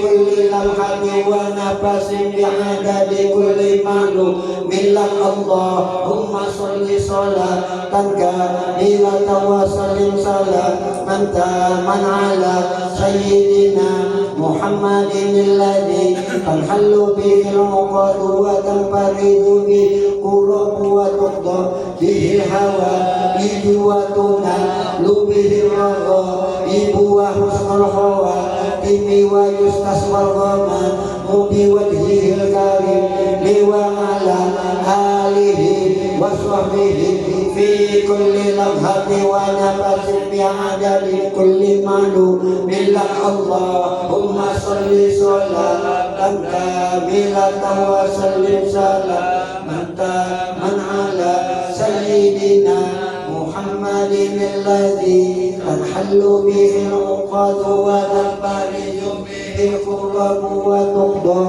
kulli lamhatin wa nafasin bi'adadi kulli ma'lum milak Allahumma sholli sholatan kamilatan wa sallim salaman taman ala sayyidina Muhammadin alladhi tanhallu bihi al-uqadu wa tanfaridu bihi al-qurabu wa tuqda bihi al-hawaidu wa tunallu bihi al-raghaibu wa husnul khawatimi wa yustasmal ghamamu bi wajhihi al-karim wa ala alihi wa sahbihi fi kulli lamhatin wa nafasin bi'adadi kulli ma'lum billah Allahumma sholli sholatan kamilatan wa sallim salaman taman ala sayyidina Muhammadin alladhi tanhallu bihi al-uqadu wa tanfariju bihi al-qurabu wa tuqda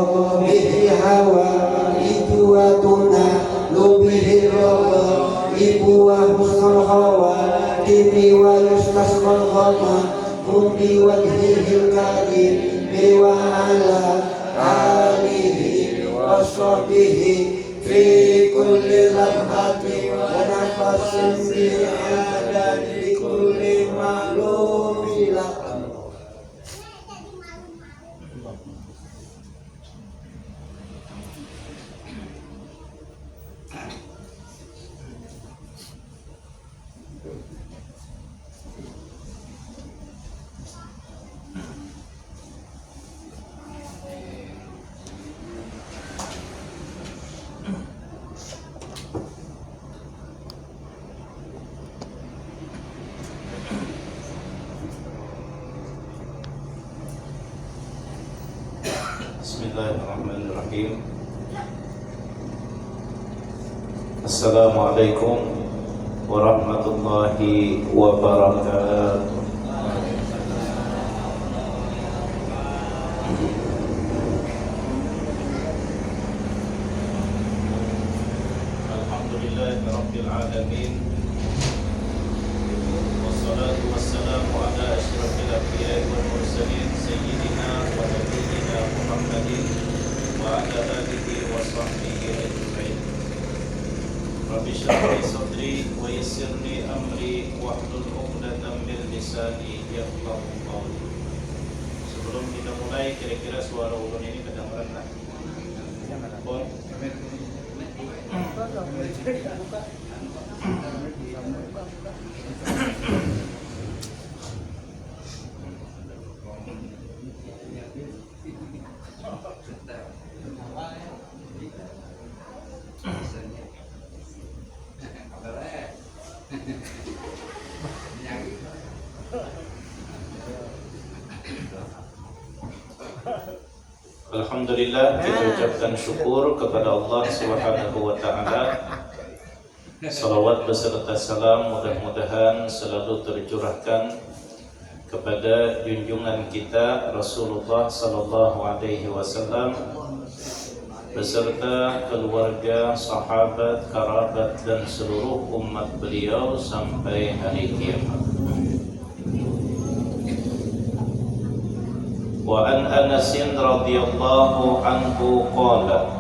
bihi al-hawaidu wa tunallu bihi al-raghaibu wa husnul khawatimi wa yustasmal ghamamu bi wajhihi al-karim wa ala alihi wa sahbihi fi kulli lamhatin wa nafasin bi'adadi kulli ma'lumin lak. Bismillahirrahmanirrahim. Assalamualaikum warahmatullahi wabarakatuh. Alhamdulillahirabbil alamin. Wassalatu wassalamu ala asyrafil anbiya'i wal mursalin sayyidina wa nabiyyina Muhammadin wa ala alihi wa sahbihi ajma'in. Rabbi shrah li sadri wa yassir li amri wahlul 'uqdatam min lisani yafqahu qawli. Sebelum kita mulai, kira-kira suara ulun ini kedengaran tak? Pon. Alhamdulillah, kita ucapkan syukur kepada Allah Subhanahu wa taala. Salawat beserta salam mudah-mudahan selalu tercurahkan kepada junjungan kita Rasulullah sallallahu alaihi wasallam beserta keluarga, sahabat, kerabat dan seluruh umat beliau sampai hari kiamat. Wa an Anas radhiyallahu anhu qala,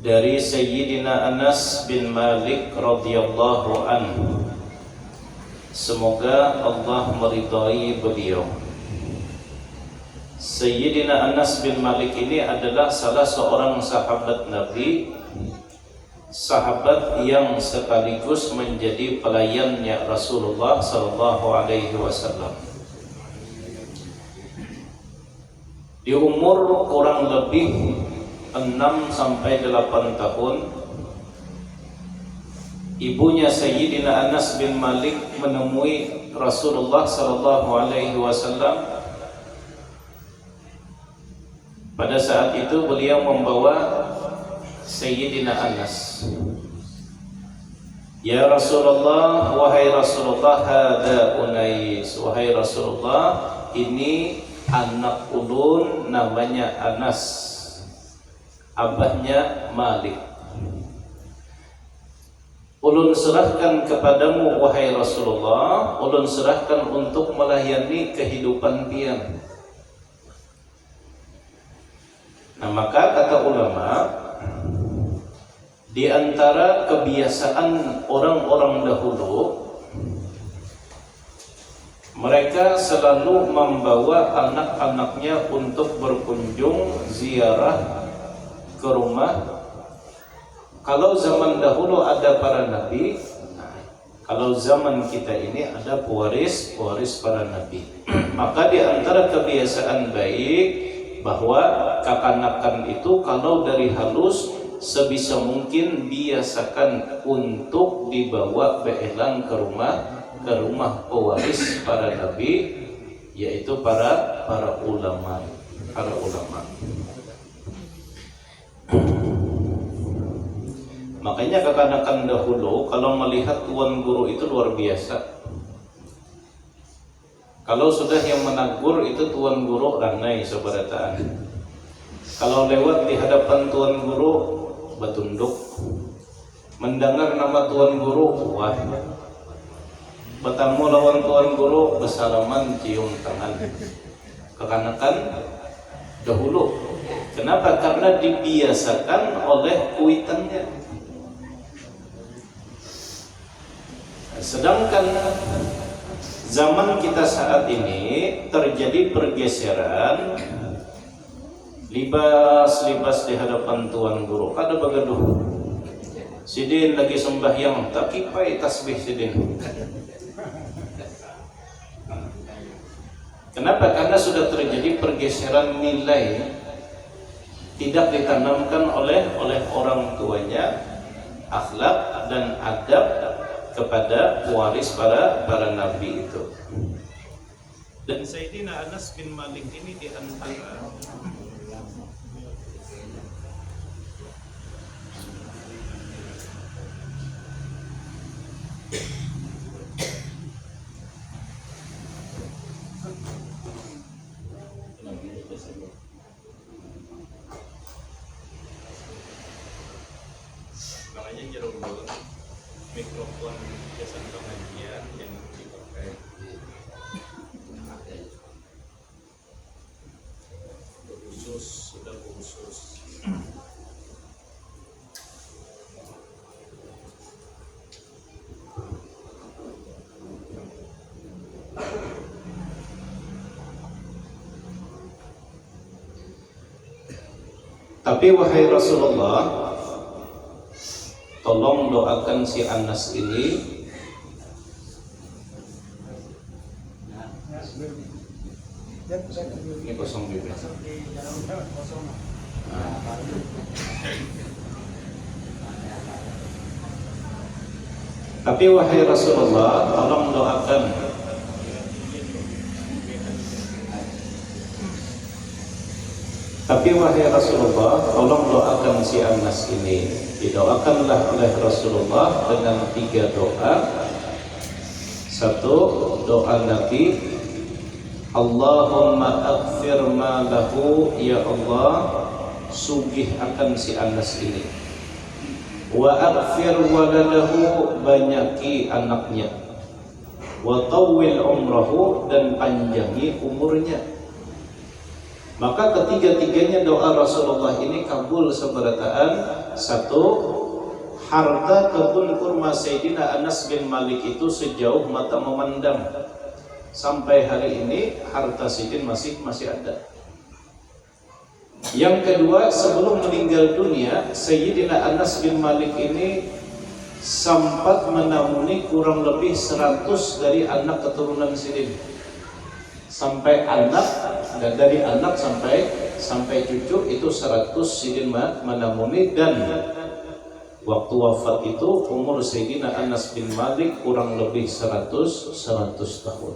dari Sayyidina Anas bin Malik radhiyallahu anhu, semoga Allah meridai beliau. Sayyidina Anas bin Malik ini adalah salah seorang sahabat Nabi, sahabat yang sekaligus menjadi pelayannya Rasulullah sallallahu alaihi wasallam. Di umur kurang lebih 6-8 tahun, ibunya Sayyidina Anas bin Malik menemui Rasulullah sallallahu alaihi wasallam. Pada saat itu beliau membawa Sayyidina Anas. Ya Rasulullah, wahai Rasulullah, hada Unais, wahai Rasulullah, ini anak ulun namanya Anas, abahnya Malik. Ulun serahkan kepadamu wahai Rasulullah, ulun serahkan untuk melayani kehidupan pian. Nah, maka kata ulama, di antara kebiasaan orang-orang dahulu, mereka selalu membawa anak-anaknya untuk berkunjung ziarah ke rumah. Kalau zaman dahulu ada para nabi, kalau zaman kita ini ada pewaris para nabi. Maka di antara kebiasaan baik bahwa kekanakan itu kalau dari halus sebisa mungkin biasakan untuk dibawa beelang ke rumah pewaris para nabi, yaitu para ulama. Makanya kekanakan dahulu kalau melihat tuan guru itu luar biasa. Kalau sudah yang menegur itu tuan guru ranai seberataan. Kalau lewat di hadapan tuan guru bertunduk, mendengar nama tuan guru wah, bertemu lawan tuan guru bersalaman cium tangan. Kekanakan dahulu. Kenapa? Karena dibiasakan oleh kuitannya. Sedangkan zaman kita saat ini terjadi pergeseran, libas di hadapan tuan guru kada begaduh. Sidin lagi sembahyang tak kipai tasbih sidin. Kenapa? Karena sudah terjadi pergeseran nilai, tidak ditanamkan oleh orang tuanya akhlak dan adab kepada waris para nabi itu. Dan Sayyidina Anas bin Malik ini di antara makanya jeruk mikrofon biasa pengajian yang dipakai sudah khusus. Tapi wahai Rasulullah, tolong doakan si Anas ini kosong bibir. Tapi wahai Rasulullah, tolong doakan tolong doakan si Anas ini. Didoakanlah oleh Rasulullah dengan 3 doa. 1 doa Nabi, Allahumma aghfir ma lahu, ya Allah sugih akan si Anas ini. Wa aghfir waladahu, banyaki anaknya. Wa tawwil umrahu, dan panjangi umurnya. Maka ketiga-tiganya doa Rasulullah ini kabul seberataan. 1, harta kebun kurma Sayyidina Anas bin Malik itu sejauh mata memandang. Sampai hari ini harta Sidin masih ada. Yang kedua, sebelum meninggal dunia, Sayyidina Anas bin Malik ini sempat menamuni kurang lebih 100 dari anak keturunan Sidin. Sampai anak, dan dari anak sampai cucu itu 100 Sidin menamuni. Dan waktu wafat itu umur Sayyidina Anas bin Malik kurang lebih 100 tahun.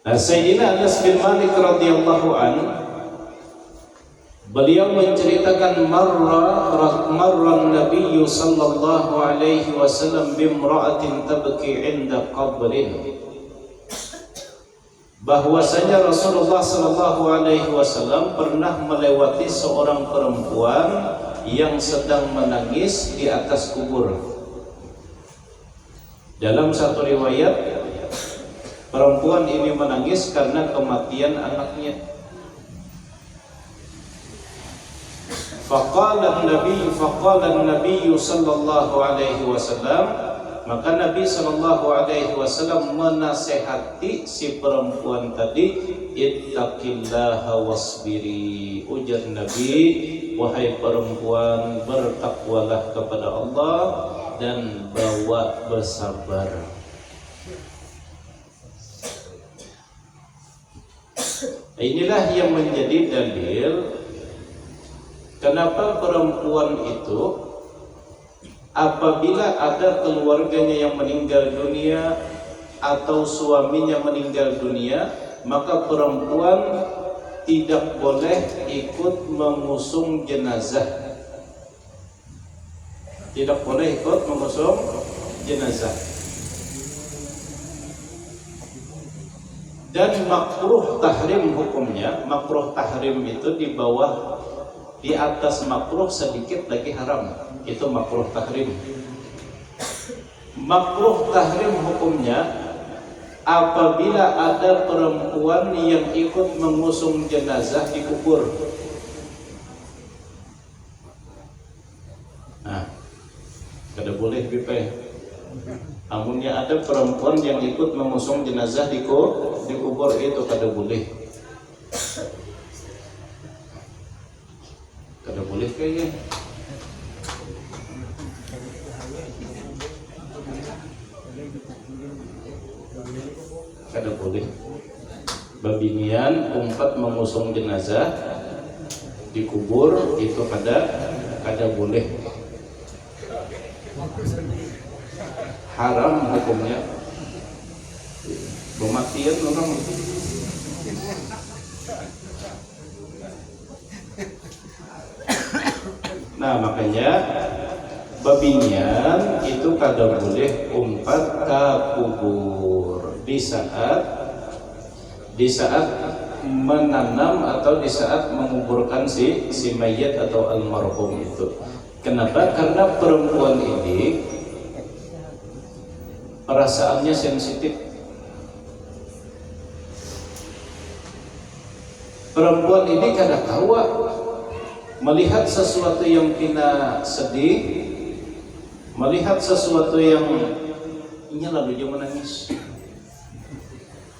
Nah, Sayyidina Anas bin Malik radhiyallahu anhu, beliau menceritakan marra Nabi sallallahu alaihi wasallam bimra'atin tabki 'inda qabrin. Bahwasanya Rasulullah sallallahu alaihi wasallam pernah melewati seorang perempuan yang sedang menangis di atas kubur. Dalam satu riwayat, perempuan ini menangis karena kematian anaknya. Faqala an-nabiy sallallahu alaihi wasallam, maka Nabi sallallahu alaihi wasallam menasehati si perempuan tadi, ittaqillaha wasbiri. Ujar Nabi, wahai perempuan, bertakwalah kepada Allah dan bawa bersabar. Inilah yang menjadi dalil kenapa perempuan itu apabila ada keluarganya yang meninggal dunia atau suaminya meninggal dunia, maka perempuan tidak boleh ikut mengusung jenazah. Tidak boleh ikut mengusung jenazah. Dan makruh tahrim hukumnya, makruh tahrim itu di bawah, di atas makruh sedikit lagi haram, itu makruh tahrim. Makruh tahrim hukumnya apabila ada perempuan yang ikut mengusung jenazah dikubur. Nah, kada boleh bipe. Amunnya ada perempuan yang ikut mengusung jenazah dikubur, itu kada boleh. Kada boleh kayaknya. Kada boleh. Babinian umpat mengusung jenazah dikubur, itu kada boleh. Haram hukumnya. Kematian orang. Nah, makanya babinian itu kada boleh umpat ke kubur di saat menanam atau di saat menguburkan si mayat atau almarhum itu. Kenapa? Karena perempuan ini perasaannya sensitif. Perempuan ini kada tahu melihat sesuatu yang pina sedih, melihat sesuatu yang ini lalu dia menangis.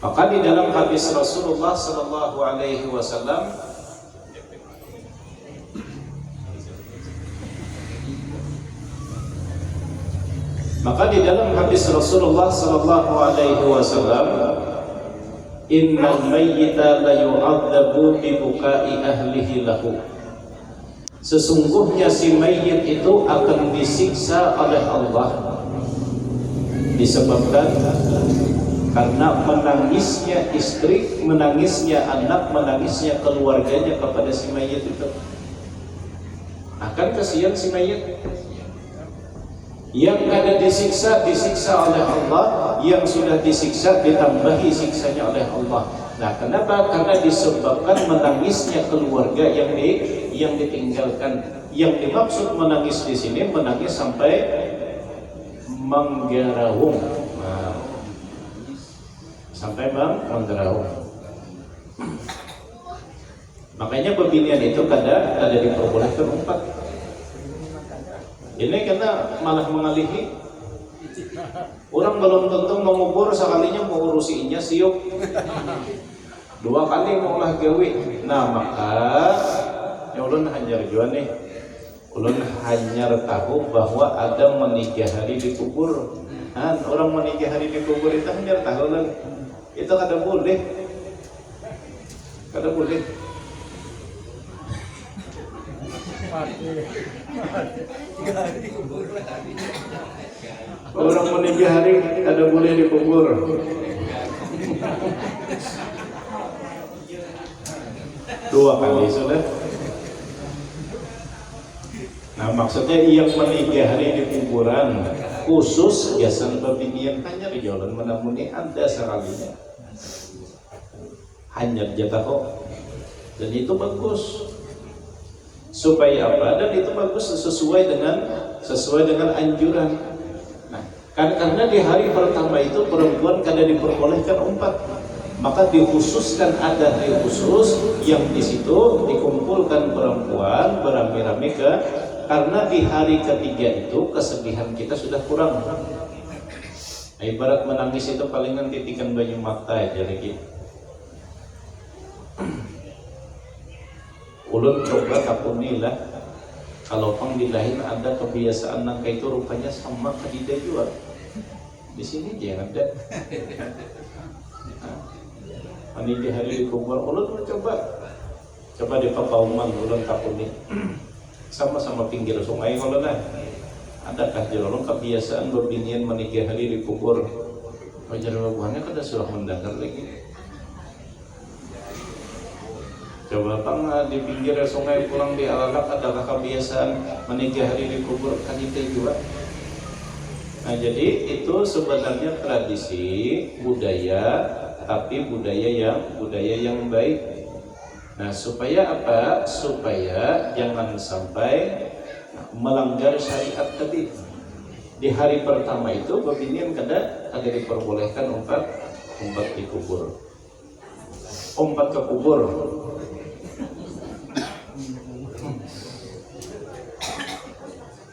Maka di dalam hadis Rasulullah sallallahu alaihi wasallam, maka di dalam hadis Rasulullah sallallahu alaihi wasallam, innal mayyita la yu'adzabu bi bukai ahlihi lahu. Sesungguhnya si mayit itu akan disiksa oleh Allah disebabkan karena menangisnya istri, menangisnya anak, menangisnya keluarganya kepada si mayit itu. Akan kasihan si mayit. Yang ada disiksa oleh Allah, yang sudah disiksa ditambahi siksanya oleh Allah. Nah, kenapa? Karena disebabkan menangisnya keluarga yang ditinggalkan. Yang dimaksud menangis di sini menangis sampai menggerawung. Nah, sampai menggerawung. Makanya pembinian itu kada diperbolehkan umpat. Ini karena malah mengalihi. Orang belum tentu mengubur, sekalinya mau urusinya siup. 2 kali mau ulah gawe. Nah, maka ya ulun hanyar jua nih. Ulun hanyar tahu bahwa ada menikah hari di kubur. Nah, orang menikah hari di kubur itu hanyar tahu lah. Itu kada boleh. Kada boleh. Orang menikah hari kada boleh dikubur. Dua kali sudah. Nah, maksudnya yang menikah hari di kuburan khusus biasa babinian hanya di jalan menamuni ada sekalinya. Hanya jatah kok. Dan itu bagus. Supaya apa? Dan itu bagus sesuai dengan anjuran. Nah, karena di hari pertama itu perempuan kada diperbolehkan umpat. maka dikhususkan ada hari khusus yang di situ dikumpulkan perempuan beramai-ramai karena di hari ketiga itu kesedihan kita sudah kurang. Ibarat menangis itu palingan titikan banyu mata aja lagi. Ulun coba kapunilah kalau pang di lain ada kebiasaan nangka itu rupanya sama kadida juga. Di sini dia ada. Ani di hari dikubur, ulun coba di Papauman ulun kapuni. Sama-sama pinggir sungai ulun lah. Adakah jelolong kebiasaan berbinian menikah hari dikubur? Wajar babuhannya kada sudah mendengar lagi. Coba pang di pinggir sungai pulang di Alalak adakah kebiasaan menikah hari dikubur? Kadita juga. Nah jadi itu sebenarnya tradisi budaya, tapi budaya yang baik. Nah supaya apa? Supaya jangan sampai melanggar syariat tadi. Di hari pertama itu bebinian kada diperbolehkan umpat dikubur. Umpat ke kubur.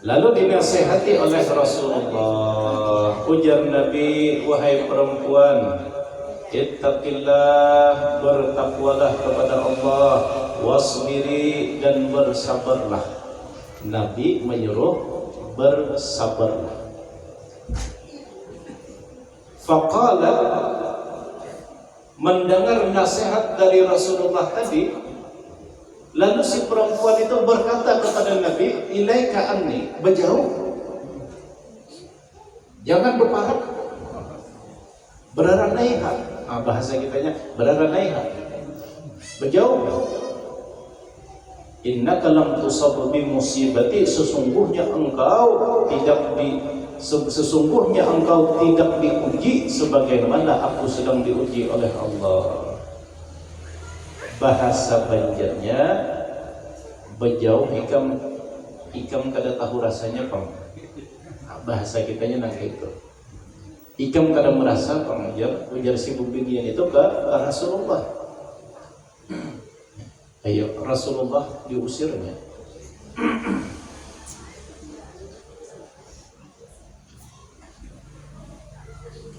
Lalu dinasihati oleh Rasulullah, ujar Nabi, wahai perempuan, ittaqillah, bertakwalah kepada Allah, wasbiri, dan bersabarlah. Nabi menyuruh bersabarlah. Faqala, mendengar nasihat dari Rasulullah tadi, lalu si perempuan itu berkata kepada Nabi, ilaika anni, berjauh, jangan berparak, beraranaiha. Bahasa kitanya beraranaiha, berjauh. Innaka lam tusab bi musibati, sesungguhnya engkau tidak diuji sebagaimana aku sedang diuji oleh Allah. Bahasa Banjarnya berjauh ikam kada tahu rasanya pang. Bahasa kitanya nang itu. Ikam kada merasa pang ujar si bubinian itu ke Rasulullah. Ayo Rasulullah diusirnya.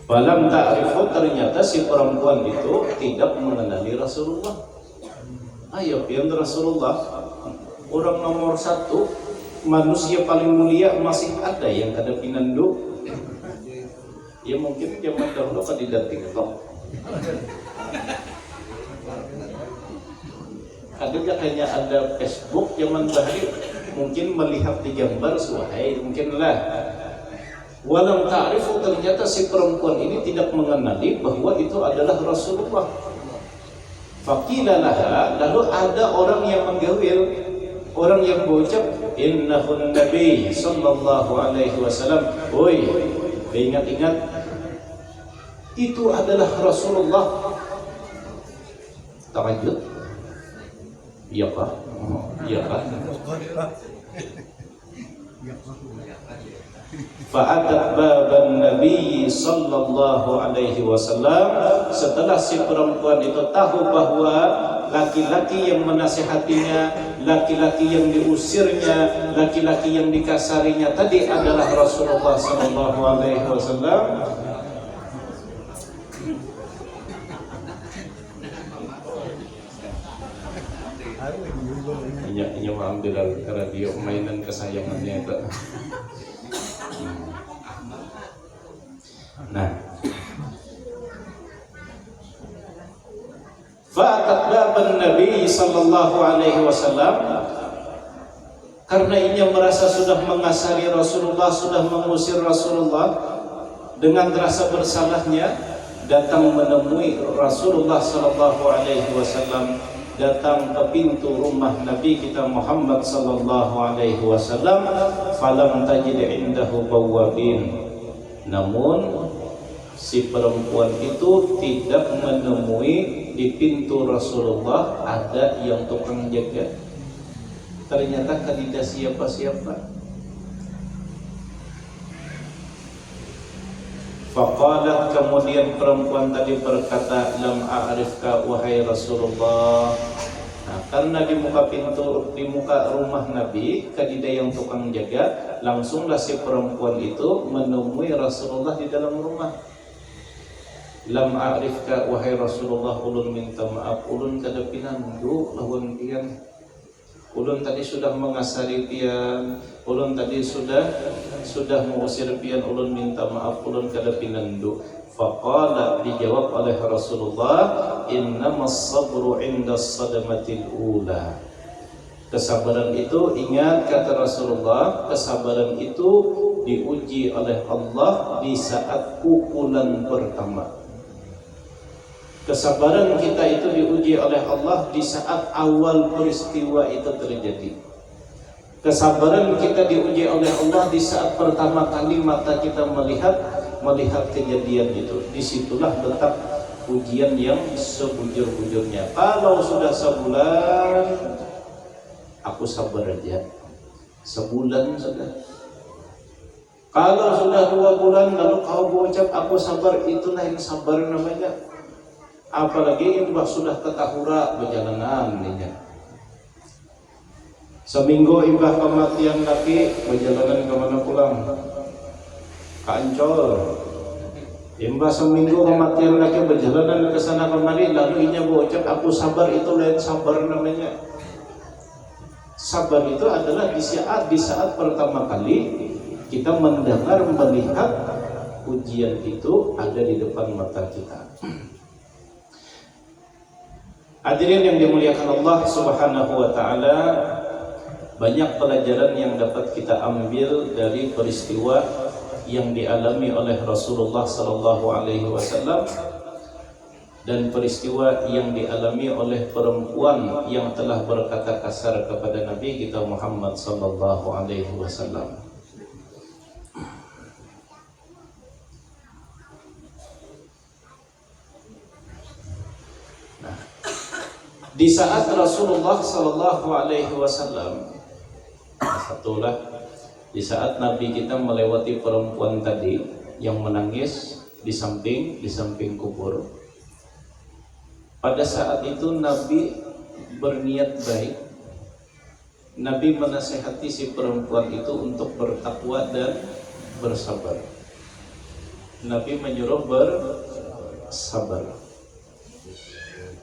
Falam ta'rifu, ternyata si perempuan itu tidak mengenali Rasulullah. Ayo pian Rasulullah, orang nomor satu, manusia paling mulia, masih ada yang kada pinandu. Ya mungkin zaman dahulu kada TikTok. Ada hanya ada Facebook zaman dahulu, mungkin melihat di gambar suahai mungkinlah. Walam ta'rifu, ternyata si perempuan ini tidak mengenali bahwa itu adalah Rasulullah. Faqila laha, lalu ada orang yang menggawil, orang yang berucap, innahun nabi sallallahu alaihi wasallam. Oi, ingat-ingat, itu adalah Rasulullah. Takjub. Iya Pak. Iya Pak. Fa'adat baban Nabi sallallahu alaihi wasallam. Setelah si perempuan itu tahu bahwa laki-laki yang menasihatinya, laki-laki yang diusirnya, laki-laki yang dikasarinya tadi adalah Rasulullah sallallahu alaihi wasallam, ini ambil radio mainan kesayangannya itu. Nah, fa'atat baban Nabi sallallahu alaihi wasallam, karena ia merasa sudah mengasari Rasulullah, sudah mengusir Rasulullah, dengan rasa bersalahnya datang menemui Rasulullah sallallahu alaihi wasallam, datang ke pintu rumah Nabi kita Muhammad sallallahu alaihi wasallam. Falam tajid indahu bawabin, namun si perempuan itu tidak menemui di pintu Rasulullah ada yang tukang jaga. Ternyata tidak siapa-siapa. Qalat, kemudian perempuan tadi berkata, lam a'rifka wahai Rasulullah. Nah, karena di muka rumah Nabi, kadida yang tukang jaga, langsunglah si perempuan itu menemui Rasulullah di dalam rumah. Lam a'rifka wahai Rasulullah, ulun minta maaf, ulun kada pinandu lawan pian. Ulun tadi sudah mengasari pian, ulun tadi sudah mengusir pian, ulun minta maaf, ulun kada pinandu. Faqala, dijawab oleh Rasulullah, innamas sabru 'inda sadamatil ula. Kesabaran itu, ingat kata Rasulullah, kesabaran itu diuji oleh Allah di saat pukulan pertama. Kesabaran kita itu diuji oleh Allah di saat awal peristiwa itu terjadi. Kesabaran kita diuji oleh Allah di saat pertama kali mata kita melihat kejadian itu. Disitulah letak ujian yang sebujur-bujurnya. Kalau sudah sebulan, aku sabar aja. Sebulan sudah. Kalau sudah 2 bulan lalu kau berucap aku sabar, itu lain sabar namanya. Apalagi imbah sudah ketahura berjalanan ninya. Seminggu imbah kematian laki, berjalanan kemana pulang? Ke Ancol. Imbah seminggu kematian laki, berjalanan ke sana kemari, lalu inya berucap aku sabar, itu lain sabar namanya. Sabar itu adalah di saat pertama kali kita mendengar, melihat ujian itu ada di depan mata kita. Hadirin yang dimuliakan Allah Subhanahu wa taala, banyak pelajaran yang dapat kita ambil dari peristiwa yang dialami oleh Rasulullah sallallahu alaihi wasallam dan peristiwa yang dialami oleh perempuan yang telah berkata kasar kepada Nabi kita Muhammad sallallahu alaihi wasallam. Di saat Rasulullah sallallahu alaihi wasallam, satulah di saat Nabi kita melewati perempuan tadi yang menangis di samping kubur. Pada saat itu Nabi berniat baik. Nabi menasihati si perempuan itu untuk bertakwa dan bersabar. Nabi menyuruh bersabar.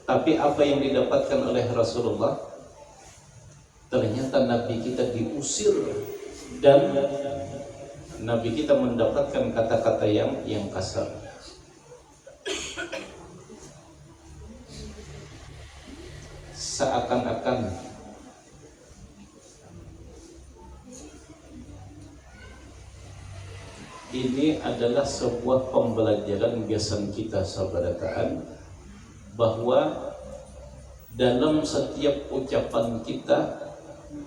Tapi apa yang didapatkan oleh Rasulullah? Ternyata Nabi kita diusir dan Nabi kita mendapatkan kata-kata yang kasar. Seakan-akan ini adalah sebuah pembelajaran biasan kita sabarataan, bahwa dalam setiap ucapan kita,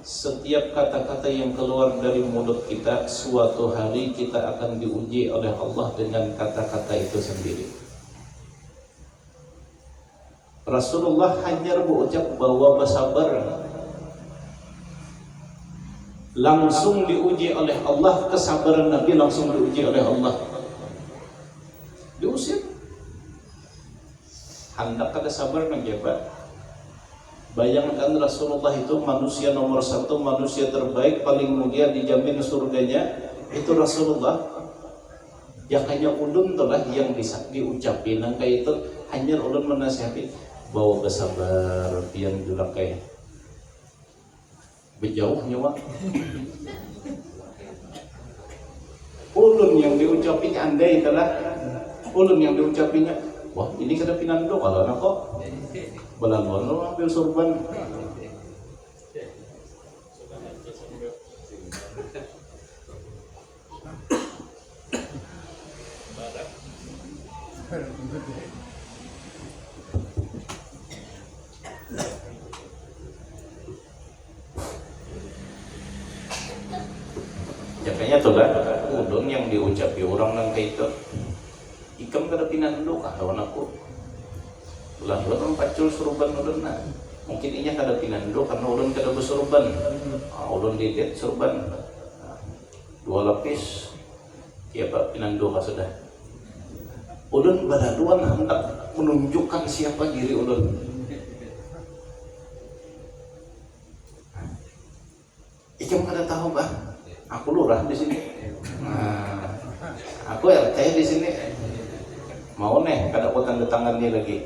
setiap kata-kata yang keluar dari mulut kita, suatu hari kita akan diuji oleh Allah dengan kata-kata itu sendiri. Rasulullah hanya berucap bahwa bersabar, langsung diuji oleh Allah. Kesabaran Nabi langsung diuji oleh Allah, diusir. Hendak ada sabar menjabat. Bayangkan Rasulullah itu manusia nomor 1, manusia terbaik, paling mulia, dijamin surganya. Itu Rasulullah. Ya hanya ulun telah yang bisa diucapin. Nangka itu hanya ulun menasihati bahwa bersabar, pian juga kayak berjauh nyawa. Ulun yang diucapin andai telah ulun yang diucapinnya. Wah, ini kada pinando kalau anak kok belaluan lo ambil sorban. Ya kayaknya tuh lah, udun yang diucapi orang nang kayak itu. Ikam kada pinando kah lawan aku. Lalu pacul surban ulun na. Mungkin inya kada pinando karena ulun kada bersurban. Ulun didet surban. 2 lapis. Ya Pak pinando kah sudah. ulun badaduan hendak menunjukkan siapa diri ulun. Ikam kada tahu bah, aku lurah di sini. Nah, aku RT di sini. Mau nih kada aku tanda tangan nih lagi.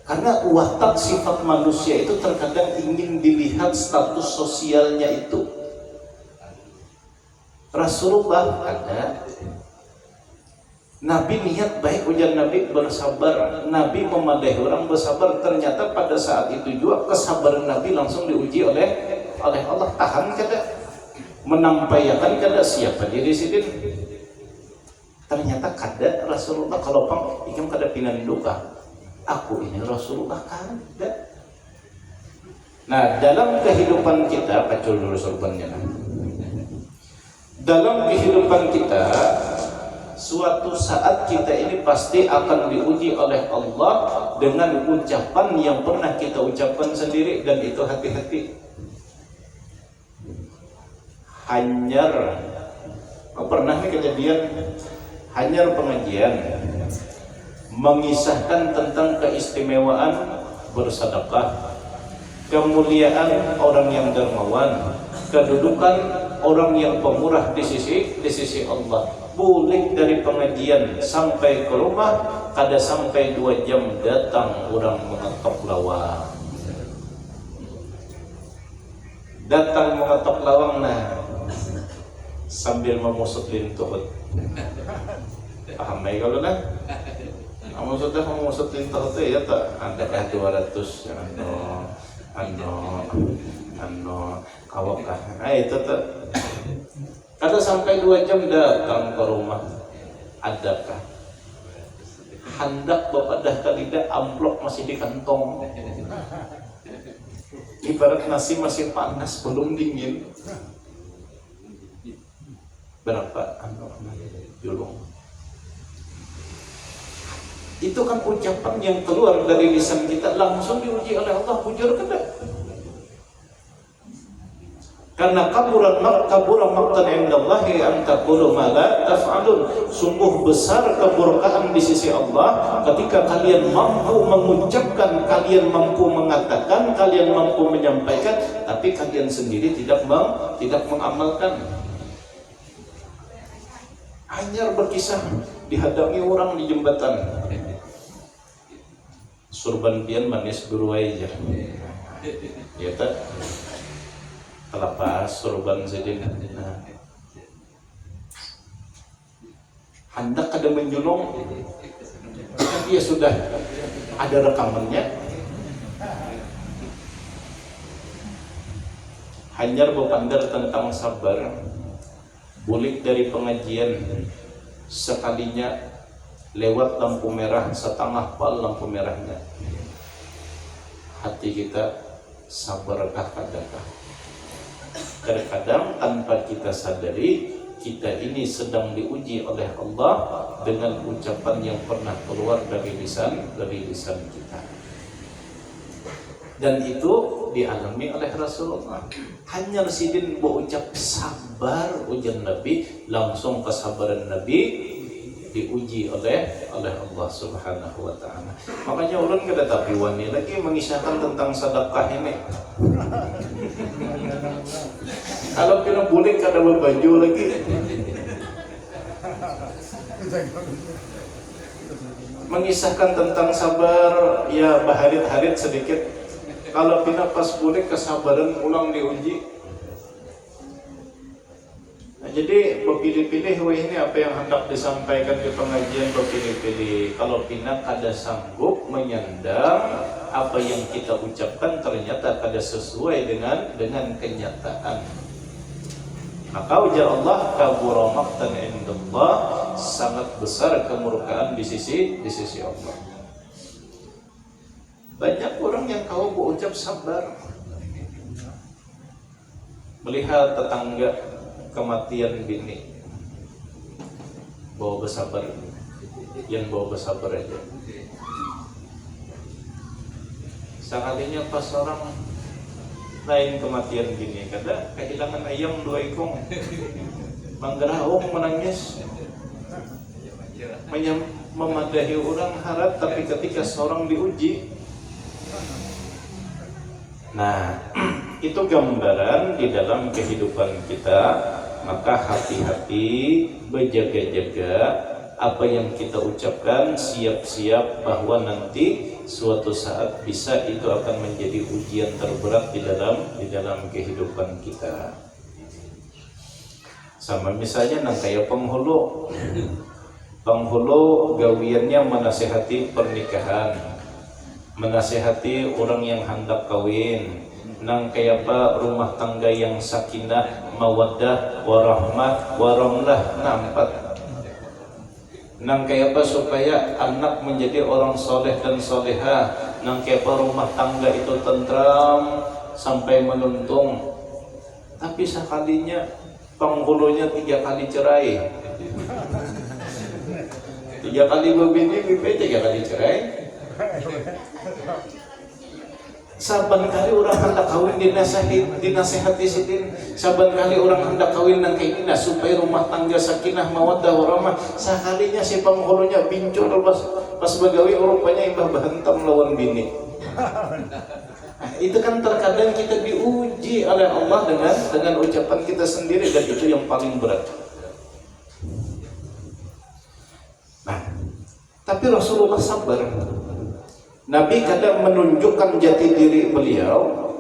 Karena watak sifat manusia itu terkadang ingin dilihat status sosialnya itu. Rasulullah ada. Nabi niat baik, ujar Nabi bersabar. Nabi memadahi orang bersabar. Ternyata pada saat itu juga kesabaran Nabi langsung diuji oleh Allah. Tahan kada, menampayakan kada, siapa diri sidin. Ternyata kada Rasulullah. Kalau pang ikam kada pinanduka, aku ini Rasulullah kada. Nah, dalam kehidupan kita, pacul dulu sorbannya. Dalam kehidupan kita, suatu saat kita ini pasti akan diuji oleh Allah dengan ucapan yang pernah kita ucapkan sendiri, dan itu hati-hati. Hanyar, pernah nih kejadian hanyar pengajian mengisahkan tentang keistimewaan bersedekah, kemuliaan orang yang dermawan, kedudukan orang yang pemurah di sisi Allah. Boleh dari pengajian sampai ke rumah, kada sampai 2 jam datang orang mengetok lawang. Datang mengetok lawang, nah sambil memusut lintuhut. Paham baik kalau nah? Maksudnya memusut lintuhut itu ya tak ada 200 kawakah. Nah itu tuh. Kada sampai 2 jam datang ke rumah. Adakah? Hendak bepadah kalida, amplop masih di kantong. Ibarat nasi masih panas, belum dingin. Berapa julung? Itu kan ucapan yang keluar dari lisan kita langsung diuji oleh Allah. Bujur kada? Karena kabura maqtan indallahi an taqulu ma la taf'alun. Sungguh besar kemurkaan di sisi Allah ketika kalian mampu mengucapkan, kalian mampu mengatakan, kalian mampu menyampaikan, tapi kalian sendiri tidak mengamalkan. Hanyar berkisah dihadangi orang di jembatan. Surban pian manis guru aja. Ya tak? Terlepas surban sedih. Hendak kada menjulung, dia sudah ada rekamannya. Hanyar berpandar tentang sabar. Bulik dari pengajian, sekalinya lewat lampu merah, setengah pal lampu merahnya. Hati kita sabarkah kadakah? Terkadang tanpa kita sadari, kita ini sedang diuji oleh Allah dengan ucapan yang pernah keluar dari lisan kita. Dan itu dialami oleh Rasulullah. Hanya sidin berucap sabar, ujian Nabi, langsung kesabaran Nabi diuji oleh Allah Subhanahu wa taala. Makanya ulun kada tapi wani lagi mengisahkan tentang sedekah ini. Kalau kena boleh kada berbaju lagi. Mengisahkan tentang sabar, ya baharit-harit sedikit. Kalau pina pas boleh kesabaran ulang diuji. Nah, jadi berpilih-pilih, ini apa yang hendak disampaikan di pengajian, berpilih-pilih. Kalau pina kada sanggup menyandang apa yang kita ucapkan ternyata kada sesuai dengan kenyataan. Maka ujar Allah, kabura maqtan indallah, sangat besar kemurkaan di sisi Allah. Banyak orang yang kau berucap sabar, melihat tetangga kematian bini, bawa bersabar, yang bawa bersabar aja. Sekalinya pas orang lain kematian gini, kada kehilangan ayam 2 ekor, manggerahong menangis. memadahi orang harap, tapi ketika seorang diuji. Nah, itu gambaran di dalam kehidupan kita. Maka hati-hati, berjaga-jaga apa yang kita ucapkan, siap-siap bahwa nanti suatu saat bisa itu akan menjadi ujian terberat di dalam kehidupan kita. Sama misalnya kayak penghulu gawiannya menasehati pernikahan, menasehati orang yang hendak kawin, kayak apa rumah tangga yang sakinah, mawaddah, warahmah, waramlah, nampak. Kayak apa supaya anak menjadi orang soleh dan solehah, kayak apa rumah tangga itu tentram sampai menuntung. Tapi sekalinya penghulunya 3 kali cerai, 3 kali berbini, 3 kali cerai. Saban kali orang hendak kawin dinasehati sidin, saban kali orang hendak kawin nang kayak gini supaya rumah tangga sakinah mawaddah warahmah. Sakalinya si penghulunya bincur pas begawi rupanya imbah bahantam lawan bini. Nah, itu kan terkadang kita diuji oleh Allah dengan ucapan kita sendiri, dan itu yang paling berat. Nah, tapi Rasulullah sabar. Nabi kadang menunjukkan jati diri beliau,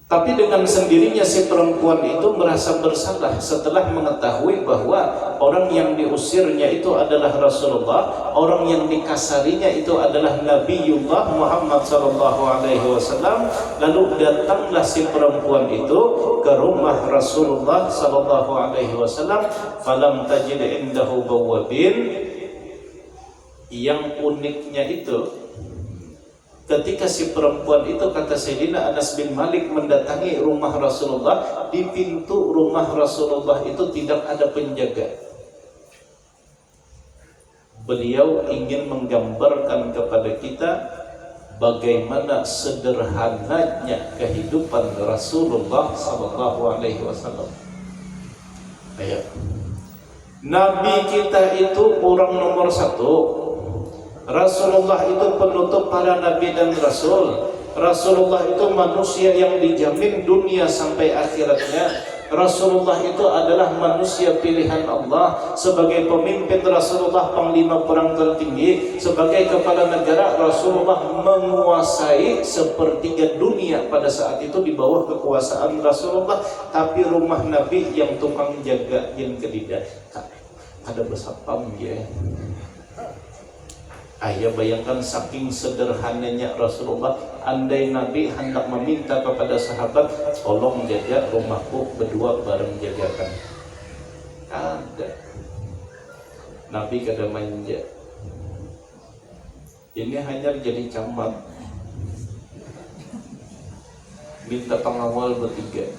tapi dengan sendirinya si perempuan itu merasa bersalah setelah mengetahui bahwa orang yang diusirnya itu adalah Rasulullah, orang yang dikasarinya itu adalah Nabiullah Muhammad SAW. Lalu datanglah si perempuan itu ke rumah Rasulullah SAW. Falam tajid indahu bawwabin. Yang uniknya itu, ketika si perempuan itu, kata Sayyidina Anas bin Malik, mendatangi rumah Rasulullah, di pintu rumah Rasulullah itu tidak ada penjaga. Beliau ingin menggambarkan kepada kita bagaimana sederhananya kehidupan Rasulullah SAW. Ayo. Nabi kita itu orang nomor 1. Rasulullah itu penutup para nabi dan rasul. Rasulullah itu manusia yang dijamin dunia sampai akhiratnya. Rasulullah itu adalah manusia pilihan Allah. Sebagai pemimpin Rasulullah panglima perang tertinggi, sebagai kepala negara Rasulullah menguasai sepertiga dunia pada saat itu di bawah kekuasaan Rasulullah. Tapi rumah Nabi yang tukang jaga yang kedida ada bersapam ya. Ayah bayangkan saking sederhananya Rasulullah. Andai Nabi hendak meminta kepada sahabat, tolong jaga rumahku, berdua bareng jagakan. Ada. Nabi kada manja. Ini hanya jadi camat. Minta pengawal bertiga.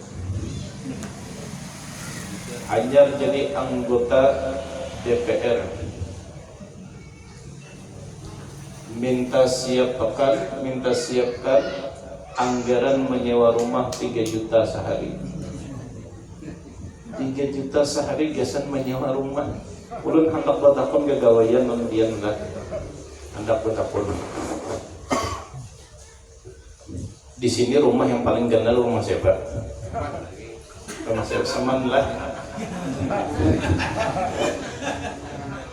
Hanya jadi anggota DPR. Minta siapkan anggaran menyewa rumah 3 juta sehari. 3 juta sehari gasan menyewa rumah. Ulun hendak bertakun gagawayan kemudian lah hendak bertakun. Di sini rumah yang paling gandal rumah siapa? Rumah siapa? Saman lah.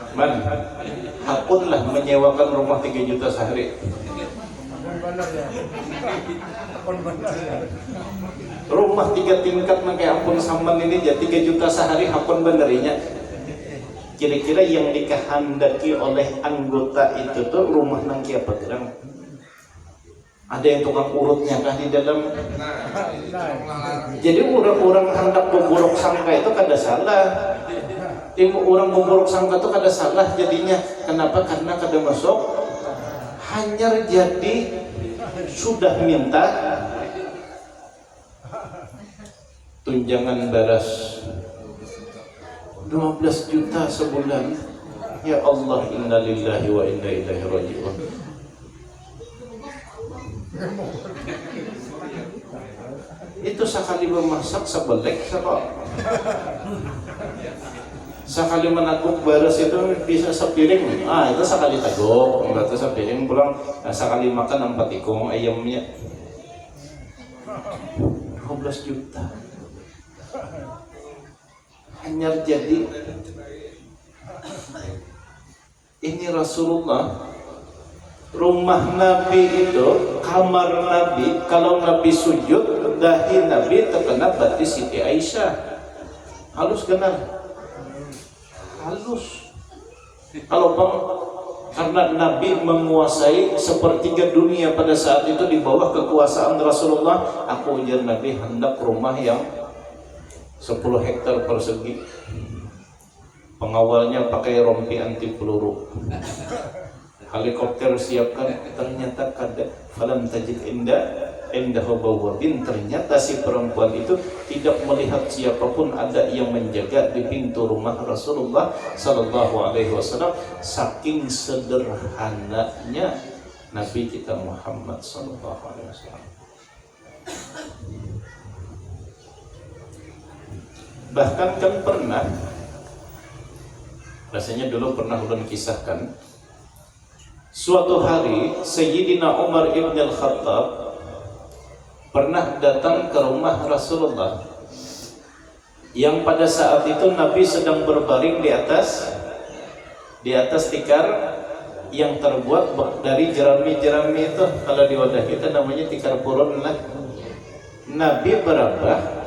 Man, hapunlah menyewakan rumah 3 juta sehari. Rumah 3 tingkat pakai ampun saman ini jadi 3 juta sehari hapun benerinya. Kira-kira yang dikehendaki oleh anggota itu tuh rumah nangki apa gerang? Ada yang tukang urutnya kah di dalam? Jadi orang-orang hendak berburuk sangka itu kada salah. Orang berburuk sangka itu kada salah jadinya. Kenapa? Karena kada masuk. Hanya jadi sudah minta tunjangan baras 12 juta sebulan. Ya Allah, inna lillahi wa inna ilaihi raji'un. Itu sekali memasak sebelek sebab Sekali menakuk beres itu bisa sepiring. Itu sekali tagok, berarti sepiring pulang. Sekali makan 4 ikung ayamnya 12 juta. Hanya jadi ini Rasulullah, rumah Nabi itu, kamar Nabi, kalau Nabi sujud, dahi Nabi terkena batis Siti Aisyah. Halus benar. Halus. Kalau karena Nabi menguasai sepertiga dunia pada saat itu di bawah kekuasaan Rasulullah. Aku ujar Nabi hendak rumah yang 10 hektar persegi. Pengawalnya pakai rompi anti peluru. Helikopter siapkan, ternyata kada. Falam tajid indahu bawabin. Ternyata si perempuan itu tidak melihat siapapun ada yang menjaga di pintu rumah Rasulullah sallallahu alaihi wasallam. Saking sederhananya Nabi kita Muhammad sallallahu alaihi wasallam. Bahkan kan pernah, rasanya dulu pernah ulun kisahkan, suatu hari Sayyidina Umar ibn al-Khattab pernah datang ke rumah Rasulullah yang pada saat itu Nabi sedang berbaring di atas tikar yang terbuat dari jerami-jerami itu. Kalau di wadah kita namanya tikar purun lah. Nabi berapa?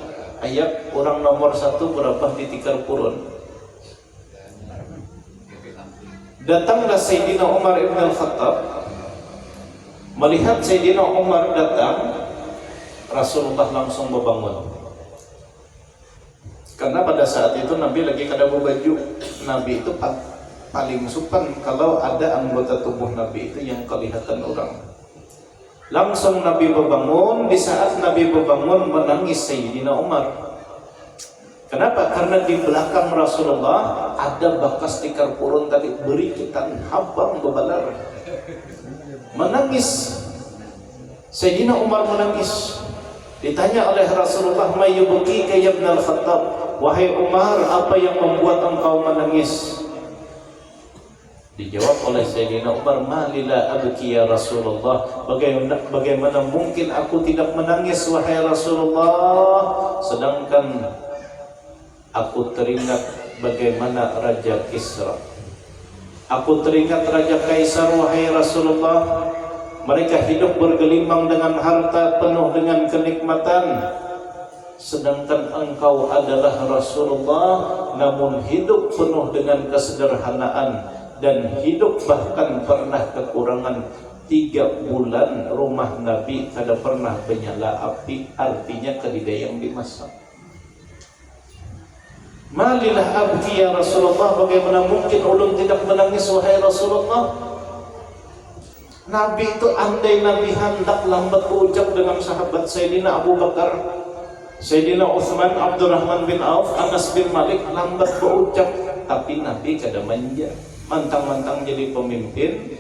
Ayat orang nomor 1 berapa di tikar purun? Datanglah Sayyidina Umar ibn al-Khattab. Melihat Sayyidina Umar datang, Rasulullah langsung berbangun. Karena pada saat itu Nabi lagi kada berbaju. Nabi itu paling supan kalau ada anggota tubuh Nabi itu yang kelihatan orang. Langsung Nabi berbangun. Di saat Nabi berbangun menangis Sayyidina Umar. Kenapa? Karena di belakang Rasulullah ada bekas tikar purun tadi, berikitan habang bebalar. Menangis. Sayyidina Umar menangis. Ditanya oleh Rasulullah, "Mayyubki ka ya Ibn al-Khattab?" Wahai Umar, apa yang membuat engkau menangis? Dijawab oleh Sayyidina Umar, "Malila abki ya Rasulullah." Bagaimana mungkin aku tidak menangis wahai Rasulullah, sedangkan aku teringat bagaimana Raja Kisra. Aku teringat Raja Kaisar wahai Rasulullah. Mereka hidup bergelimang dengan harta, penuh dengan kenikmatan. Sedangkan engkau adalah Rasulullah, namun hidup penuh dengan kesederhanaan. Dan hidup bahkan pernah kekurangan 3 bulan rumah Nabi tidak pernah menyala api. Artinya kedai yang dimasak. Malilah abki ya Rasulullah, bagaimana mungkin ulun tidak menangis wahai Rasulullah? Nabi itu andai Nabi hendak lambat berucap dengan sahabat Sayyidina Abu Bakar, Sayyidina Utsman, Abdurrahman bin Auf, Anas bin Malik lambat berucap, tapi Nabi kada manja. Mantang-mantang jadi pemimpin,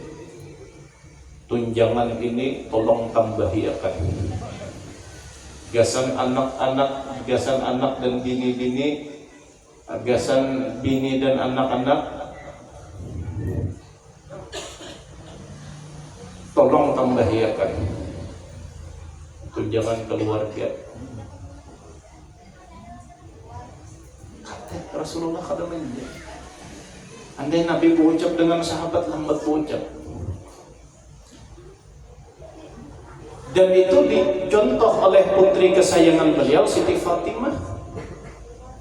tunjangan ini tolong tambahiakan. Gasan anak dan bini-bini, gasan bini dan anak-anak, tolong tambahiakan tunjangan keluarga. Kata Rasulullah kada manja. Andai Nabi berucap dengan sahabat lambat berucap. Dan itu dicontoh oleh putri kesayangan beliau Siti Fatimah.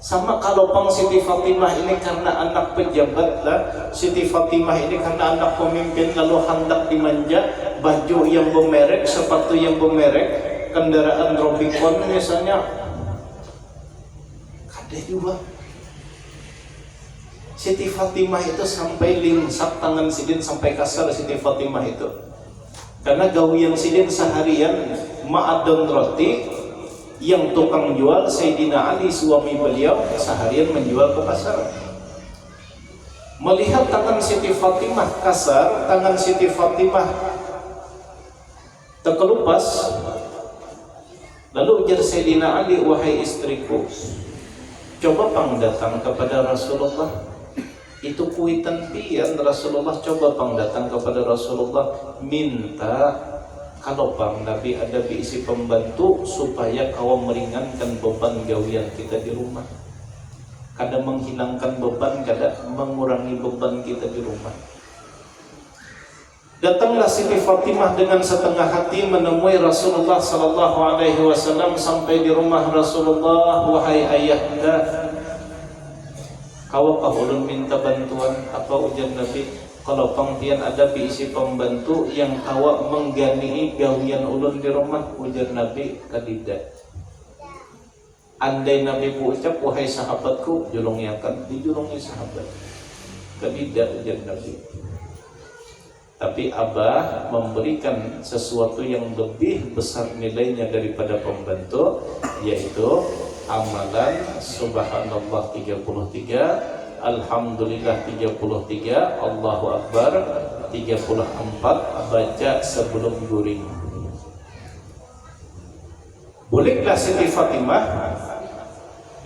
Sama kalau pang Siti Fatimah ini karena anak pejabat lah, Siti Fatimah ini karena anak pemimpin lalu hendak dimanja, baju yang bermerek, sepatu yang bermerek, kendaraan Robicon misalnya, kada juga. Siti Fatimah itu sampai lingsak tangan sidin, sampai kasar Siti Fatimah itu. Karena gawian sidin seharian ma'adon roti, yang tukang jual Sayyidina Ali suami beliau seharian menjual ke pasar. Melihat tangan Siti Fatimah kasar, tangan Siti Fatimah terkelupas, lalu ujar Sayyidina Ali, "Wahai istriku, coba pang datang kepada Rasulullah, Itu kuitan pian Rasulullah coba pang datang kepada Rasulullah minta kalau pang Nabi ada diisi pembantu supaya kau meringankan beban gawian kita di rumah. Kadang menghilangkan beban, kadang mengurangi beban kita di rumah. Datanglah Siti Fatimah dengan setengah hati menemui Rasulullah sallallahu alaihi wasallam. Sampai di rumah Rasulullah, wahai ayahanda, kau ulun minta bantuan. Apa ujar Nabi? Kalau pangtian ada diisi pembantu yang kau menggani gawian ulun di rumah. Ujar Nabi, kadidak. Andai Nabi ucap, wahai sahabatku, julungi akan dijulungi sahabat. Kadidak, ujar Nabi. Tapi Abah memberikan sesuatu yang lebih besar nilainya daripada pembantu, yaitu amalan subhanallah 33, alhamdulillah 33, Allahu Akbar 34, baca sebelum guring. Bolehlah Siti Fatimah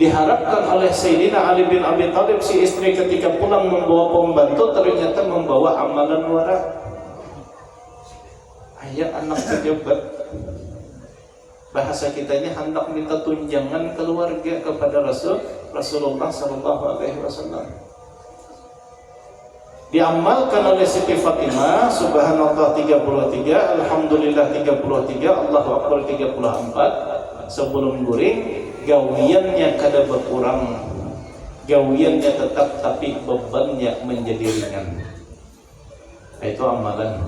diharapkan oleh Sayyidina Ali bin Abi Thalib, si istri ketika pulang membawa pembantu ternyata membawa amalan wara. Ayah anak pejabat, bahasa kitanya hendak minta tunjangan keluarga kepada Rasulullah sallallahu alaihi wasallam. Diamalkan oleh Siti Fatimah subhanallah 33, alhamdulillah 33, Allahu Akbar 34 sebelum guring. Gawiannya kada berkurang, gawiannya tetap, tapi bebannya menjadi ringan. Itu amalan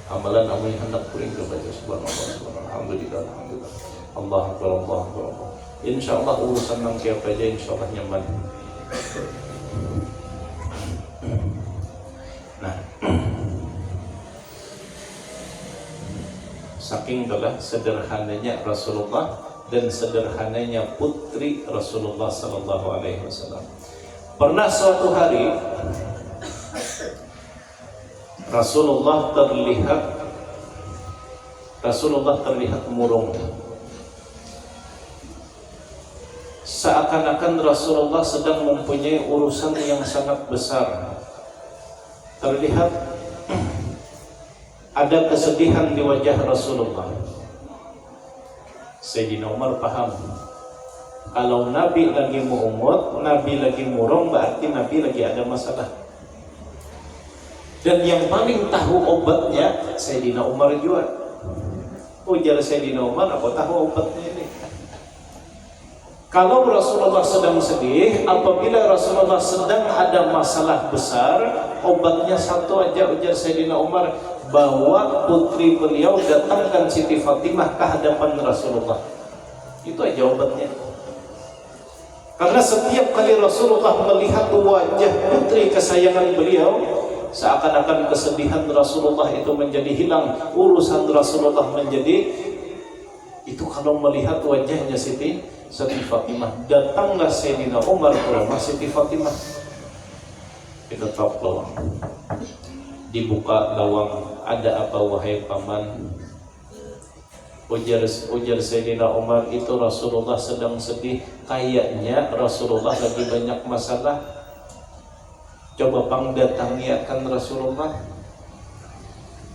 yang hendak kuring kepada subhanallah, alhamdulillah, alhamdulillah, Allah Akbar, Allah Akbar. Insyaallah urusan nang siapa aja insyaallah nyaman. Nah, saking telah sederhananya Rasulullah dan sederhananya putri Rasulullah sallallahu alaihi wasallam. Pernah suatu hari Rasulullah terlihat murung. Seakan-akan Rasulullah sedang mempunyai urusan yang sangat besar. Terlihat ada kesedihan di wajah Rasulullah. Sayyidina Umar paham, kalau Nabi lagi mu'umut, Nabi lagi murung, berarti Nabi lagi ada masalah. Dan yang paling tahu obatnya Sayyidina Umar juga. Ujar Sayyidina Umar, apa tahu obatnya ini? Kalau Rasulullah sedang sedih, apabila Rasulullah sedang ada masalah besar, obatnya satu aja, ujar Sayyidina Umar, bawa putri beliau, datangkan Siti Fatimah ke hadapan Rasulullah. Itu aja obatnya. Karena setiap kali Rasulullah melihat wajah putri kesayangan beliau, seakan-akan kesedihan Rasulullah itu menjadi hilang, urusan Rasulullah menjadi itu. Kalau melihat wajahnya Siti Fatimah, datanglah Sayyidina Umar ke rumah Siti Fatimah. Kita top lawang, dibuka lawang, ada apa wahai paman? Ujar Sayyidina Umar, itu Rasulullah sedang sedih, kayaknya Rasulullah lagi banyak masalah. Coba pang datangi akan Rasulullah.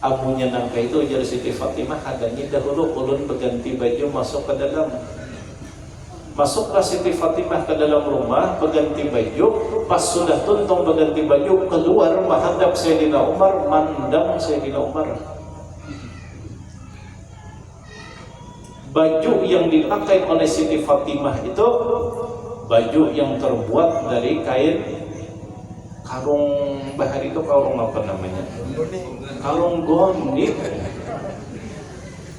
Abunya nangka itu, ujar Siti Fatimah, hadangi dahulu ulun berganti baju masuk ke dalam. Masuklah Siti Fatimah ke dalam rumah, berganti baju. Pas sudah tuntung berganti baju, keluar menghadap Sayyidina Umar, mandang Sayyidina Umar. Baju yang dipakai oleh Siti Fatimah itu baju yang terbuat dari kain karung bahar. Itu karung apa namanya? Karung goni.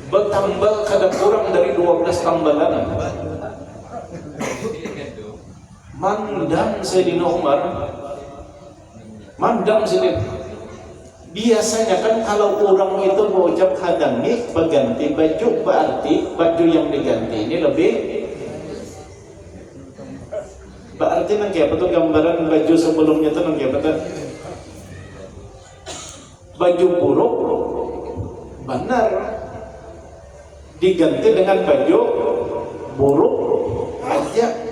Bertambal kada kurang dari 12 tambalan. Mandang Sayyidina Umar, mandang Sayyidina. Biasanya kan kalau orang itu berucap hadangi berganti baju, berarti baju yang diganti ini lebih, berarti nanti apa tuh gambaran baju sebelumnya tuh nanti apa tuh? Baju buruk benar diganti dengan baju buruk aja.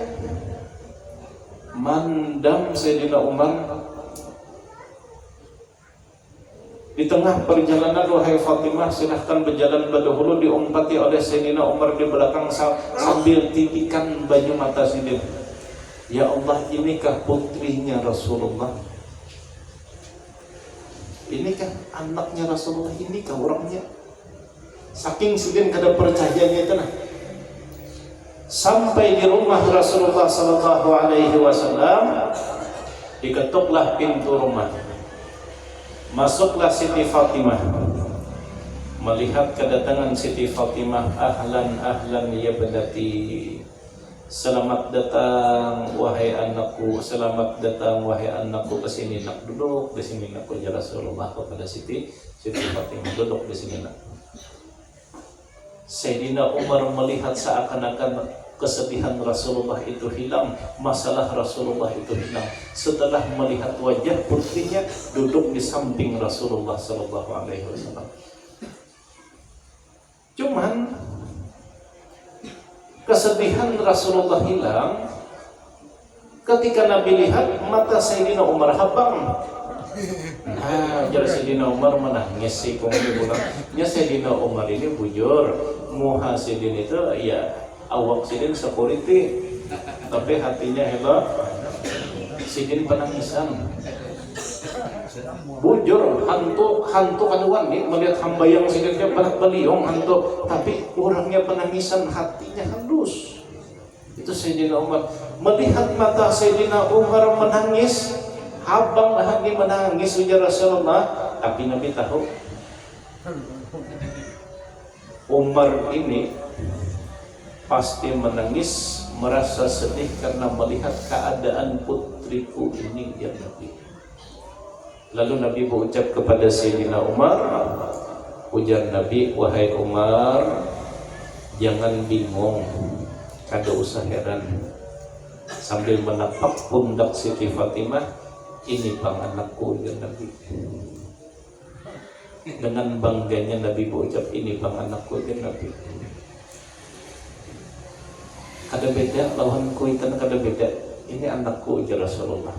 mandam Sayyidina Umar. Di tengah perjalanan, wahai Fatimah, silahkan berjalan berdahulu, diumpati oleh Sayyidina Umar di belakang sambil titikan baju mata sidin. Ya Allah, inikah putrinya Rasulullah? Inikah anaknya Rasulullah? Inikah orangnya? Saking sidin kada percayanya itu nah. Sampai di rumah Rasulullah sallallahu alaihi wasallam, diketuklah pintu rumah. Masuklah Siti Fatimah. Melihat kedatangan Siti Fatimah, ahlan ahlan ya benati. Selamat datang wahai anakku, selamat datang wahai anakku, ke sini nak, duduk di sini nak, ya Rasulullah kepada Siti Fatimah, duduk di sini nak. Sayyidina Umar melihat seakan-akan kesedihan Rasulullah itu hilang, masalah Rasulullah itu hilang setelah melihat wajah putrinya duduk di samping Rasulullah sallallahu alaihi wasallam. Cuman kesedihan Rasulullah hilang ketika Nabi lihat mata Sayyidina Umar habang. Nah, jadi Sayyidina Umar menangis sih, kemudian Sayyidina Umar ini bujur, muha Sayyidina itu ya awak Sidin security, tapi hatinya hebat. Sidin penangisan, bujur, hantu kaduan nih melihat hamba yang Sidinnya beliung hantu, tapi orangnya penangisan, hatinya halus. Itu Sayyidina Umar melihat mata Sayyidina Umar menangis, habang lagi menangis ujar Rasulullah, tapi Nabi tahu Umar ini pasti menangis, merasa sedih karena melihat keadaan putriku ini, ya Nabi. Lalu Nabi berucap kepada Sayyidina Umar, ujar Nabi, wahai Umar, jangan bingung, kada usah heran. Sambil menapak pundak Siti Fatimah, ini bang anakku, ya Nabi. Dengan bangganya Nabi berucap, ini bang anakku, ya Nabi. Kada beda lawan kuitan, kada beda. Ini anakku, ujar Rasulullah.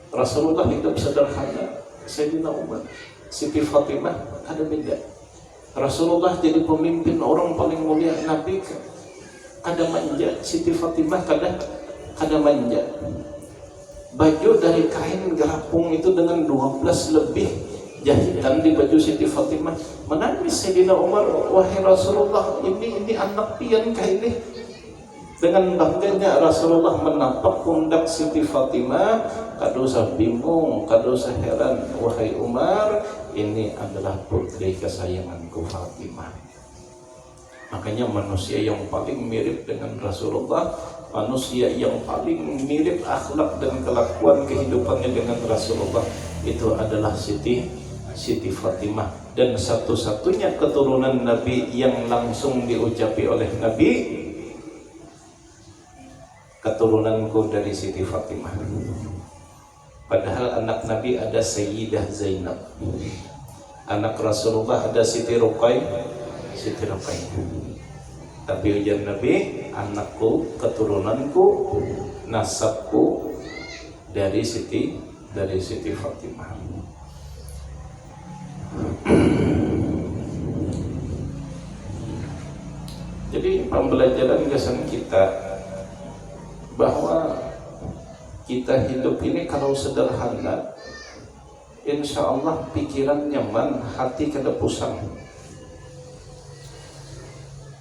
Rasulullah hidup sederhana. Sayyidina Umar, Siti Fatimah, kada beda. Rasulullah jadi pemimpin orang paling mulia. Nabi kada manja, Siti Fatimah kada manja. Baju dari kain garapung itu dengan 12 lebih jahitan di baju Siti Fatimah. Menangis Sayyidina Umar, wahai Rasulullah, ini anak pian kah ini? Dengan bangganya Rasulullah menapak pundak Siti Fatimah, kada usah bingung, kada usah heran, wahai Umar, ini adalah putri kesayanganku Fatimah. Makanya manusia yang paling mirip dengan Rasulullah, manusia yang paling mirip akhlak dan kelakuan kehidupannya dengan Rasulullah, itu adalah Siti Fatimah. Dan satu-satunya keturunan Nabi yang langsung diucapi oleh Nabi, keturunanku dari Siti Fatimah. Padahal anak Nabi ada Sayyidah Zainab, anak Rasulullah ada Siti Ruqayyah. Tapi ujar Nabi, anakku, keturunanku, nasabku dari Siti Fatimah. Jadi pembelajaran kesan kita bahwa kita hidup ini kalau sederhana, insya Allah pikiran nyaman, hati kada pusing.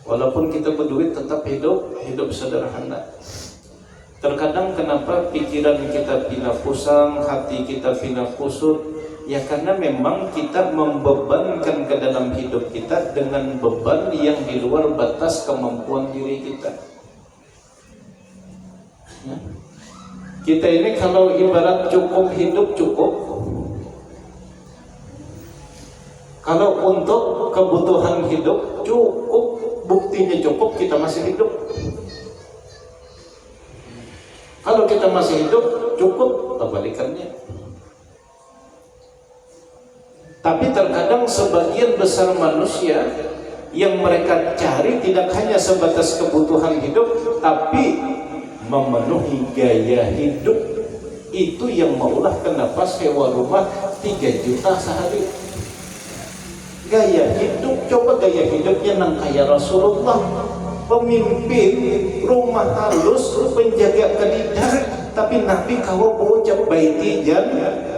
Walaupun kita berduit tetap hidup sederhana. Terkadang kenapa pikiran kita pindah pusing, hati kita pindah kusut? Ya karena memang kita membebankan ke dalam hidup kita dengan beban yang di luar batas kemampuan diri kita. Kita ini kalau ibarat cukup hidup cukup. Kalau untuk kebutuhan hidup cukup, buktinya cukup, kita masih hidup. Kalau kita masih hidup cukup, kebalikannya. Tapi terkadang sebagian besar manusia yang mereka cari tidak hanya sebatas kebutuhan hidup, tapi memenuhi gaya hidup itu yang maulah kenapa sewa rumah 3 juta sehari. Gaya hidup, coba gaya hidupnya nang kaya Rasulullah, pemimpin rumah halus, penjaga kalidah, tapi Nabi kawa ucap baiti jan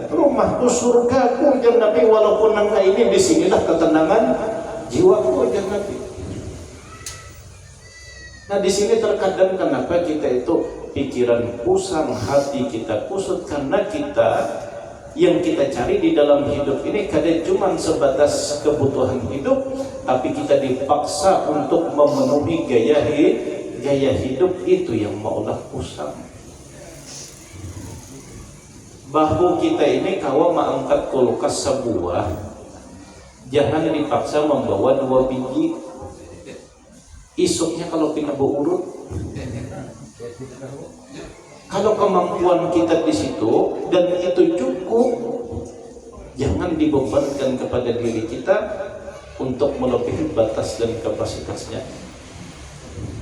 rumahku surgaku jan Nabi, walaupun nang ini disinilah ketenangan jiwaku jan Nabi. Nah di sini terkadang kenapa kita itu pikiran kusam, hati kita kusut, karena kita yang kita cari di dalam hidup ini kadang cuma sebatas kebutuhan hidup, tapi kita dipaksa untuk memenuhi gaya hidup itu yang maulah kusam. Bahu kita ini kawa mengangkat kulkas sebuah, jangan dipaksa membawa 2 biji. Isuknya kalau pindah urut, kalau kemampuan kita di situ dan itu cukup, jangan dibebankan kepada diri kita untuk melebihi batas dan kapasitasnya.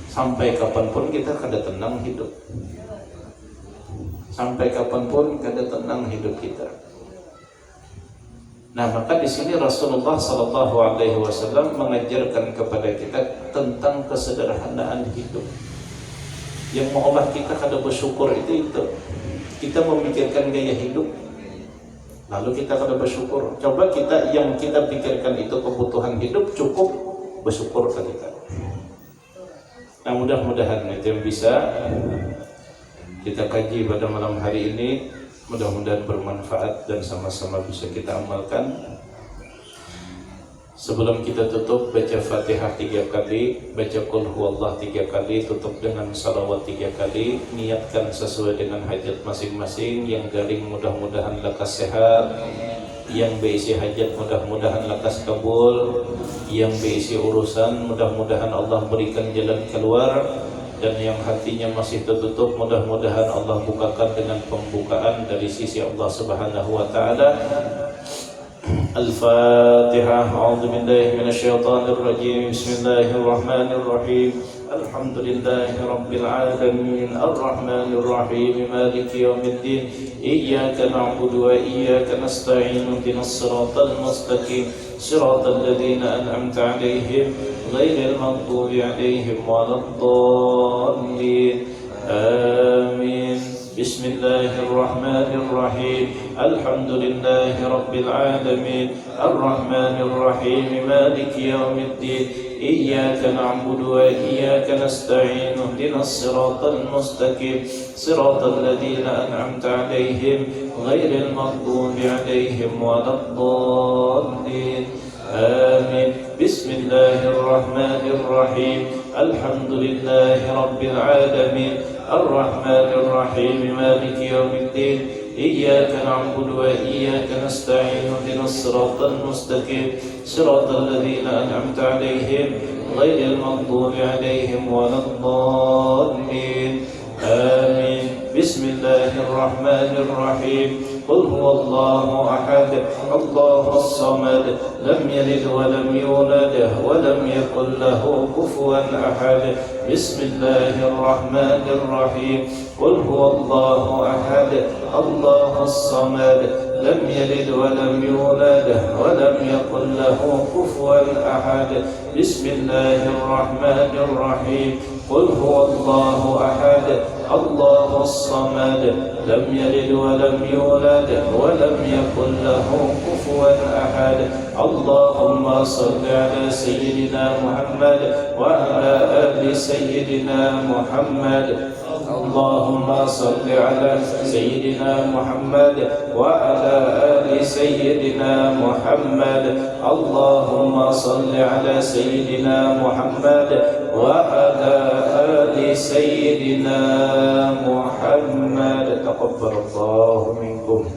Sampai kapanpun kita kada tenang hidup. Sampai kapanpun kada tenang hidup kita. Nah, maka di sini Rasulullah SAW mengajarkan kepada kita tentang kesederhanaan hidup. Yang maulah kita kada bersyukur itu kita memikirkan gaya hidup, lalu kita kada bersyukur. Coba kita yang kita pikirkan itu kebutuhan hidup cukup, bersyukur ke kita. Nah, mudah-mudahan itu yang bisa kita kaji pada malam hari ini. Mudah-mudahan bermanfaat dan sama-sama bisa kita amalkan. Sebelum kita tutup, baca Fatihah 3 kali, baca Qul Huwallah 3 kali, tutup dengan salawat 3 kali. Niatkan sesuai dengan hajat masing-masing. Yang garing mudah-mudahan lekas sehat, yang berisi hajat mudah-mudahan lekas kabul, yang berisi urusan mudah-mudahan Allah berikan jalan keluar, dan yang hatinya masih tertutup mudah-mudahan Allah bukakan dengan pembukaan dari sisi Allah Subhanahu wa taala. Al-Fatihah. A'udzu billahi minasyaitonir rajim. Bismillahirrahmanirrahim. Alhamdulillahi rabbil alamin. Arrahmanir rahim. Maliki yaumiddin. Iyyaka na'budu wa iyyaka nasta'in. Ihdinas siratal mustaqim. Siratal ladzina an'amta 'alaihim ghairil maghdubi 'alaihim waladdallin. Amin. Bismillahirrahmanirrahim. Alhamdulillahi rabbil alamin. Arrahmanir rahim. Maliki yaumiddin. Iyyaka na'budu wa iyyaka nasta'in. Ihdinas siratal mustaqim. Siratal ladzina an'amta 'alaihim ghairil maghdubi 'alaihim waladdallin. Amin. Bismillahirrahmanirrahim. Alhamdulillahi rabbil alamin. Ar-Rahmanir Rahim. Maliki yaumiddin. Iyyaka na'budu wa iyyaka nasta'in. Ihdinas siratal mustaqim. Siratal ladzina an'amta 'alaihim ghairil maghdubi 'alaihim waladdallin. Amin. Bismillahirrahmanirrahim. Qul huwallahu ahad. Allahus samad. Lam yalid wa lam yulad wa lam yakul lahu kufuwan ahad. Bismillahirrahmanirrahim. Qul huwallahu ahad. Allahus samad. Lam yalid wa lam yulad wa lam yakul lahu kufuwan ahad. Bismillahirrahmanirrahim. Qul huwallahu ahad. Allahus samad. Lam yalid wa lam yulad wa lam yakul lahu kufuwan ahad. Allahumma salli ala sayyidina Muhammad wa ala ali sayyidina Muhammad. Allahumma salli ala sayyidina Muhammad wa ala ali sayyidina Muhammad. Allahumma salli ala sayyidina Muhammad wa ala ali sayyidina Muhammad. Taqabbalallahu minkum.